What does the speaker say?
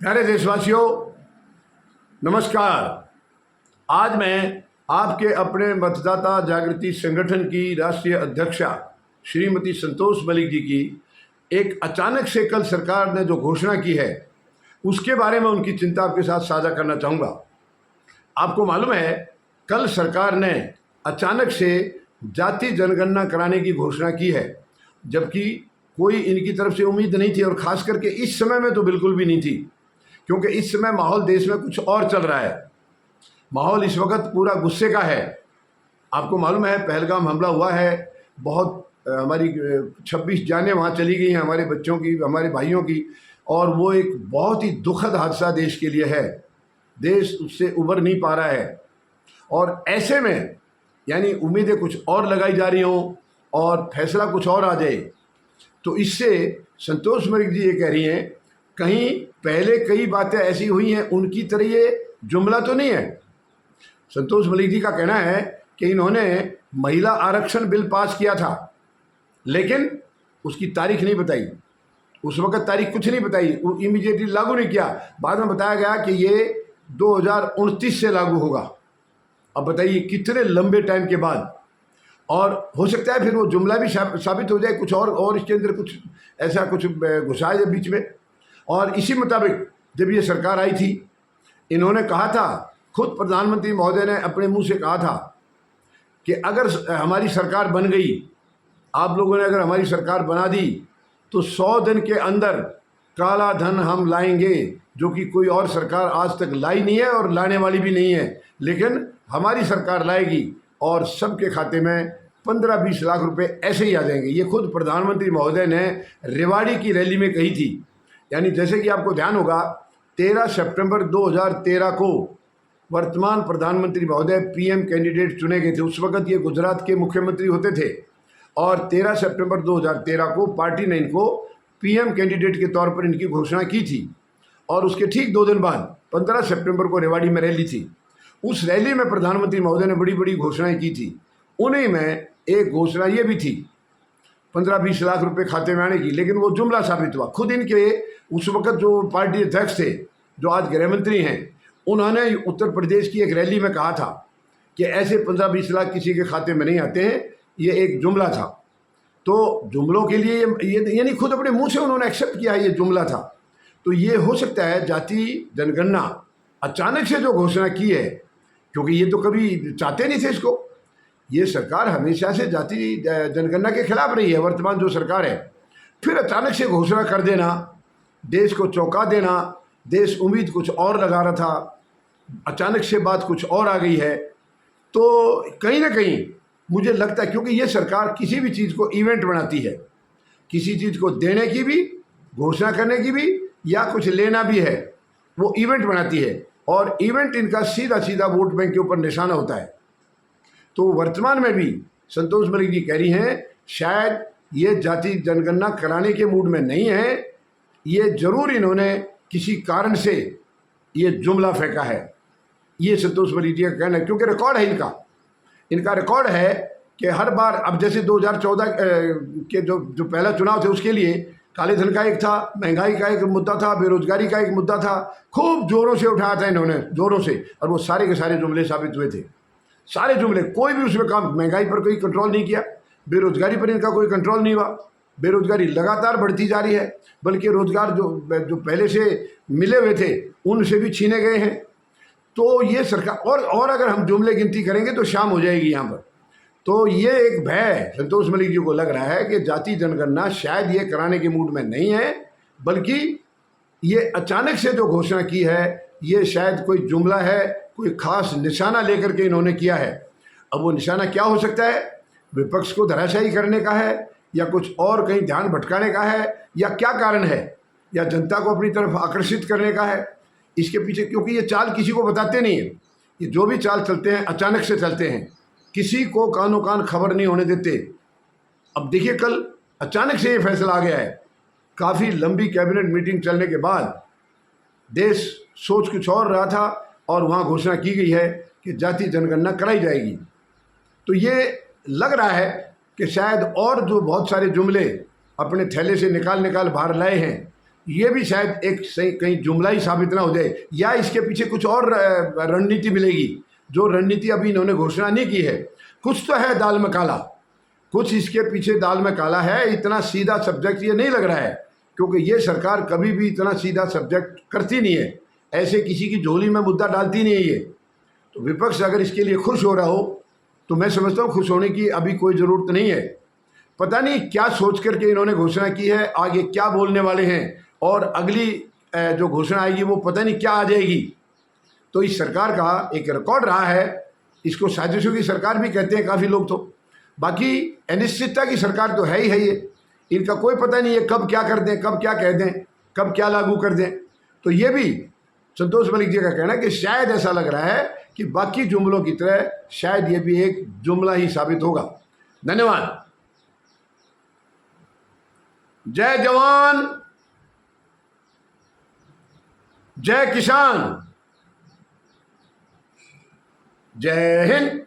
प्यारे देशवासियों, नमस्कार। आज मैं आपके अपने मतदाता जागृति संगठन की राष्ट्रीय अध्यक्षा श्रीमती संतोष मलिक जी की एक अचानक से कल सरकार ने जो घोषणा की है उसके बारे में उनकी चिंता आपके साथ साझा करना चाहूँगा। आपको मालूम है, कल सरकार ने अचानक से जाति जनगणना कराने की घोषणा की है, जबकि कोई इनकी तरफ से उम्मीद नहीं थी और ख़ास करके इस समय में तो बिल्कुल भी नहीं थी, क्योंकि इस समय माहौल देश में कुछ और चल रहा है। माहौल इस वक्त पूरा गुस्से का है। आपको मालूम है, पहलगाम हमला हुआ है, बहुत हमारी 26 जानें वहाँ चली गई हैं, हमारे बच्चों की, हमारे भाइयों की, और वो एक बहुत ही दुखद हादसा देश के लिए है। देश उससे उबर नहीं पा रहा है और ऐसे में यानी उम्मीदें कुछ और लगाई जा रही हों और फैसला कुछ और आ जाए, तो इससे संतोष मलिक जी ये कह रही हैं कहीं पहले कई बातें ऐसी हुई हैं उनकी तरह ये जुमला तो नहीं है। संतोष मलिक जी का कहना है कि इन्होंने महिला आरक्षण बिल पास किया था, लेकिन उसकी तारीख नहीं बताई, उस वक्त तारीख कुछ नहीं बताई, इमीडिएटली लागू नहीं किया। बाद में बताया गया कि ये 2029 से लागू होगा। अब बताइए कितने लंबे टाइम के बाद। और हो सकता है फिर वो जुमला भी साबित हो जाए, कुछ और इसके अंदर कुछ ऐसा कुछ घुसाए जाए बीच में। और इसी मुताबिक जब ये सरकार आई थी, इन्होंने कहा था, खुद प्रधानमंत्री महोदय ने अपने मुंह से कहा था कि अगर हमारी सरकार बन गई, आप लोगों ने अगर हमारी सरकार बना दी, तो 100 दिन के अंदर काला धन हम लाएंगे, जो कि कोई और सरकार आज तक लाई नहीं है और लाने वाली भी नहीं है, लेकिन हमारी सरकार लाएगी और सबके खाते में 15-20 लाख रुपए ऐसे ही आ जाएंगे। ये खुद प्रधानमंत्री महोदय ने रेवाड़ी की रैली में कही थी। यानी जैसे कि आपको ध्यान होगा, 13 सितंबर 2013 को वर्तमान प्रधानमंत्री महोदय पीएम कैंडिडेट चुने गए थे। उस वक्त ये गुजरात के मुख्यमंत्री होते थे और 13 सितंबर 2013 को पार्टी ने इनको पीएम कैंडिडेट के तौर पर इनकी घोषणा की थी। और उसके ठीक 2 दिन बाद 15 सितंबर को रेवाड़ी में रैली थी। उस रैली में प्रधानमंत्री महोदय ने बड़ी बड़ी घोषणाएं की थी। उन्हीं में एक घोषणा ये भी थी 15-20 लाख रुपए खाते में आने की, लेकिन वो जुमला साबित हुआ। खुद इनके उस वक्त जो पार्टी अध्यक्ष थे, जो आज गृह मंत्री हैं, उन्होंने उत्तर प्रदेश की एक रैली में कहा था कि ऐसे 15-20 लाख किसी के खाते में नहीं आते हैं, ये एक जुमला था। तो जुमलों के लिए ये यानी खुद अपने मुंह से उन्होंने एक्सेप्ट किया ये जुमला था। तो ये हो सकता है जाति जनगणना अचानक से जो घोषणा की है, क्योंकि ये तो कभी चाहते नहीं थे इसको। ये सरकार हमेशा से जाति जनगणना के खिलाफ रही है, वर्तमान जो सरकार है। फिर अचानक से घोषणा कर देना, देश को चौंका देना, देश उम्मीद कुछ और लगा रहा था, अचानक से बात कुछ और आ गई है। तो कहीं ना कहीं मुझे लगता है, क्योंकि ये सरकार किसी भी चीज़ को इवेंट बनाती है, किसी चीज़ को देने की भी, घोषणा करने की भी, या कुछ लेना भी है, वो इवेंट बनाती है। और इवेंट इनका सीधा सीधा वोट बैंक के ऊपर निशाना होता है। तो वर्तमान में भी संतोष मलिक जी कह रही हैं शायद ये जाति जनगणना कराने के मूड में नहीं है, ये जरूर इन्होंने किसी कारण से ये जुमला फेंका है। ये संतोष मलिक जी का कहना है, क्योंकि रिकॉर्ड है इनका रिकॉर्ड है कि हर बार, अब जैसे 2014 के जो पहला चुनाव थे उसके लिए काले धन का एक था, महंगाई का एक मुद्दा था, बेरोजगारी का एक मुद्दा था, खूब जोरों से उठाया था इन्होंने, जोरों से, और वो सारे के सारे जुमले साबित हुए थे। सारे जुमले, कोई भी उसमें काम, महंगाई पर कोई कंट्रोल नहीं किया, बेरोजगारी पर इनका कोई कंट्रोल नहीं हुआ, बेरोजगारी लगातार बढ़ती जा रही है, बल्कि रोजगार जो पहले से मिले हुए थे उनसे भी छीने गए हैं। तो ये सरकार, और अगर हम जुमले गिनती करेंगे तो शाम हो जाएगी यहाँ पर। तो ये एक भय संतोष मलिक जी को लग रहा है कि जाति जनगणना शायद ये कराने के मूड में नहीं है, बल्कि ये अचानक से जो घोषणा की है ये शायद कोई जुमला है, कोई खास निशाना लेकर के इन्होंने किया है। अब वो निशाना क्या हो सकता है? विपक्ष को धराशायी करने का है, या कुछ और कहीं ध्यान भटकाने का है, या क्या कारण है, या जनता को अपनी तरफ आकर्षित करने का है इसके पीछे। क्योंकि ये चाल किसी को बताते नहीं है, ये जो भी चाल चलते हैं अचानक से चलते हैं, किसी को कानो कान खबर नहीं होने देते। अब देखिए कल अचानक से ये फैसला आ गया है। काफ़ी लंबी कैबिनेट मीटिंग चलने के बाद देश सोच कुछ और रहा था और वहाँ घोषणा की गई है कि जाति जनगणना कराई जाएगी। तो ये लग रहा है कि शायद और जो बहुत सारे जुमले अपने थैले से निकाल बाहर लाए हैं, ये भी शायद एक सही कहीं जुमला ही साबित ना हो जाए, या इसके पीछे कुछ और रणनीति मिलेगी, जो रणनीति अभी इन्होंने घोषणा नहीं की है। कुछ तो है दाल में काला, कुछ इसके पीछे दाल में काला है। इतना सीधा सब्जेक्ट ये नहीं लग रहा है, क्योंकि ये सरकार कभी भी इतना सीधा सब्जेक्ट करती नहीं है, ऐसे किसी की झोली में मुद्दा डालती नहीं है ये। तो विपक्ष अगर इसके लिए खुश हो रहा हो तो मैं समझता हूँ खुश होने की अभी कोई ज़रूरत नहीं है। पता नहीं क्या सोच करके इन्होंने घोषणा की है, आगे क्या बोलने वाले हैं, और अगली जो घोषणा आएगी वो पता नहीं क्या आ जाएगी। तो इस सरकार का एक रिकॉर्ड रहा है, इसको साजिशों की सरकार भी कहते हैं काफ़ी लोग। तो बाकी अनिश्चितता की सरकार तो है ही है ये, इनका कोई पता नहीं है कब क्या कर दें, कब क्या कह दें, कब क्या लागू कर दें। तो ये भी संतोष मलिक जी का कहना है कि शायद ऐसा लग रहा है कि बाकी जुमलों की तरह शायद ये भी एक जुमला ही साबित होगा। धन्यवाद। जय जवान, जय किसान, जय हिंद।